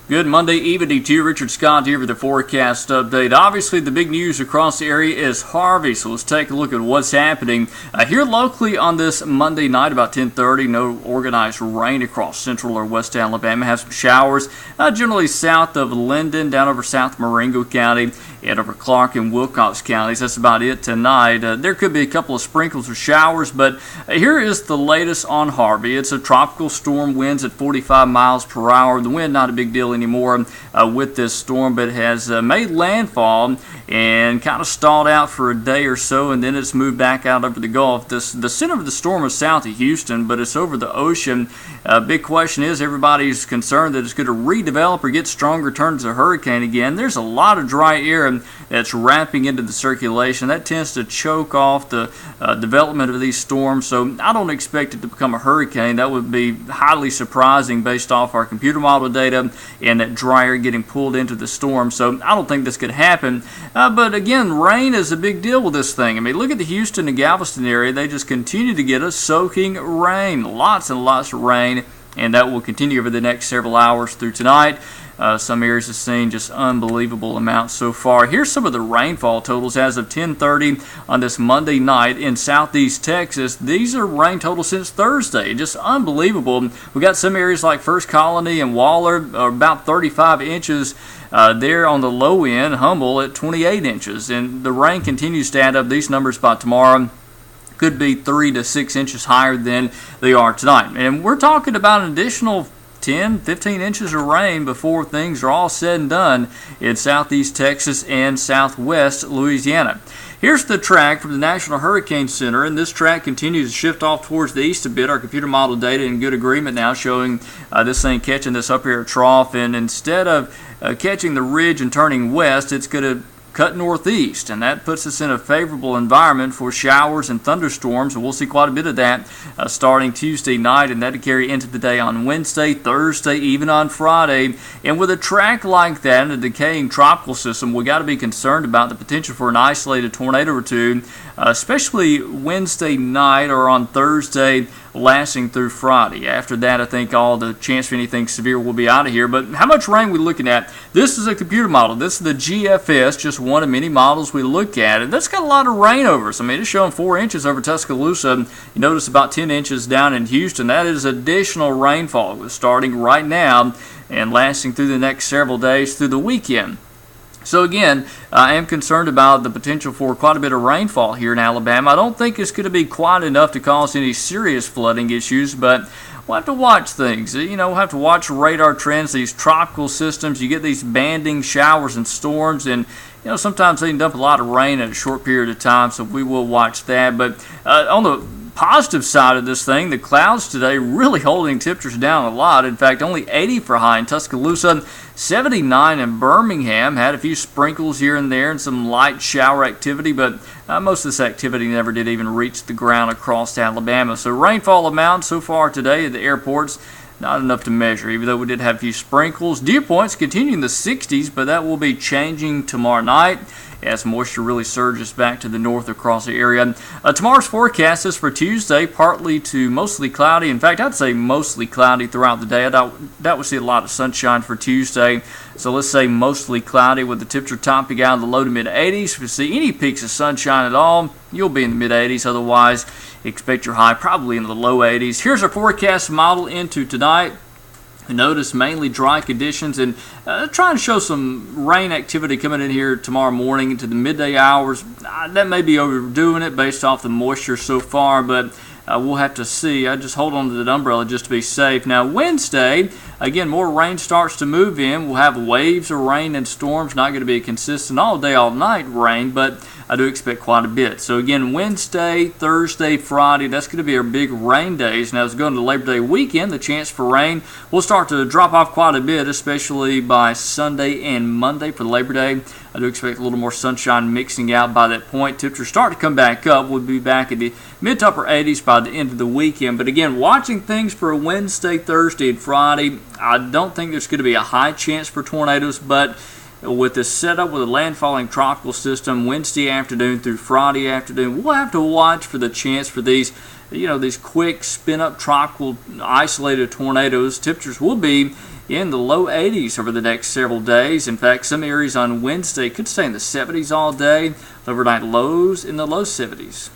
Good Monday evening to you. Richard Scott here with the forecast update. Obviously, the big news across the area is Harvey, so let's take a look at what's happening here locally on this Monday night about 10:30. No organized rain across central or west Alabama. Have some showers generally south of Linden, down over South Marengo County, and over Clark and Wilcox counties. That's about it tonight. There could be a couple of sprinkles or showers, but here is the latest on Harvey. It's a tropical storm, winds at 45 miles per hour. The wind not a big deal anymore with this storm, but has made landfall and kind of stalled out for a day or so, and then it's moved back out over the Gulf. The center of the storm is south of Houston, but it's over the ocean. Big question is, everybody's concerned that it's going to redevelop or get stronger, turn into a hurricane again. There's a lot of dry air that's wrapping into the circulation. That tends to choke off the development of these storms, so I don't expect it to become a hurricane. That would be highly surprising based off our computer model data and that dry air getting pulled into the storm, so I don't think this could happen. But again, rain is a big deal with this thing. I mean, look at the Houston and Galveston area. They just continue to get us soaking rain, lots and lots of rain, and that will continue over the next several hours through tonight. Some areas have seen just unbelievable amounts so far. Here's some of the rainfall totals as of 10:30 on this Monday night in southeast Texas. These are rain totals since Thursday. Just unbelievable. We got some areas like First Colony and Waller about 35 inches. There on the low end, Humble at 28 inches. And the rain continues to add up. These numbers by tomorrow could be 3 to 6 inches higher than they are tonight. And we're talking about an additional 10, 15 inches of rain before things are all said and done in southeast Texas and southwest Louisiana. Here's the track from the National Hurricane Center, and this track continues to shift off towards the east a bit. Our computer model data in good agreement now showing this thing catching this up air trough, and instead of catching the ridge and turning west, it's going to cut northeast, and that puts us in a favorable environment for showers and thunderstorms, and we'll see quite a bit of that starting Tuesday night, and that'll carry into the day on Wednesday, Thursday, even on Friday. And with a track like that and a decaying tropical system, we got to be concerned about the potential for an isolated tornado or two, especially Wednesday night or on Thursday, lasting through Friday. After that, I think all the chance for anything severe will be out of here. But how much rain we looking at? This is a computer model. This is the GFS, just one of many models we look at, and that's got a lot of rain over us. I mean, it's showing 4 inches over Tuscaloosa. You notice about 10 inches down in Houston. That is additional rainfall. It's starting right now and lasting through the next several days through the weekend. So again, I am concerned about the potential for quite a bit of rainfall here in Alabama. I don't think it's going to be quite enough to cause any serious flooding issues, but we'll have to watch things. We'll have to watch radar trends, these tropical systems. You get these banding showers and storms, and sometimes they can dump a lot of rain in a short period of time, so we will watch that. But on the positive side of this thing, the clouds today really holding temperatures down a lot. In fact, only 80 for high in Tuscaloosa, 79 in Birmingham. Had a few sprinkles here and there and some light shower activity, but most of this activity never did even reach the ground across Alabama. So rainfall amount so far today at the airports, not enough to measure, even though we did have a few sprinkles. Dew points continue in the 60s, but that will be changing tomorrow night as moisture really surges back to the north across the area. Tomorrow's forecast is for Tuesday, partly to mostly cloudy. In fact, I'd say mostly cloudy throughout the day. I doubt we'll see a lot of sunshine for Tuesday. So let's say mostly cloudy with the temperature topping out in the low to mid-80s. If you see any peaks of sunshine at all, you'll be in the mid-80s. Otherwise, expect your high probably in the low 80s. Here's our forecast model into tonight. Notice mainly dry conditions, and trying to show some rain activity coming in here tomorrow morning into the midday hours. That may be overdoing it based off the moisture so far, but we'll have to see. I just hold on to that umbrella just to be safe. Now Wednesday, again, more rain starts to move in. We'll have waves of rain and storms. Not going to be a consistent all day, all night rain, but I do expect quite a bit. So again, Wednesday, Thursday, Friday, that's going to be our big rain days. Now as we go into the Labor Day weekend, the chance for rain will start to drop off quite a bit, especially by Sunday and Monday for Labor Day. I do expect a little more sunshine mixing out by that point. Temperatures start to come back up. We'll be back at the mid to upper 80s by the end of the weekend. But again, watching things for Wednesday, Thursday, and Friday, I don't think there's going to be a high chance for tornadoes, but with this setup with a landfalling tropical system Wednesday afternoon through Friday afternoon, we'll have to watch for the chance for these these quick spin-up tropical isolated tornadoes. Temperatures will be in the low 80s over the next several days. In fact, some areas on Wednesday could stay in the 70s all day. Overnight lows in the low 70s.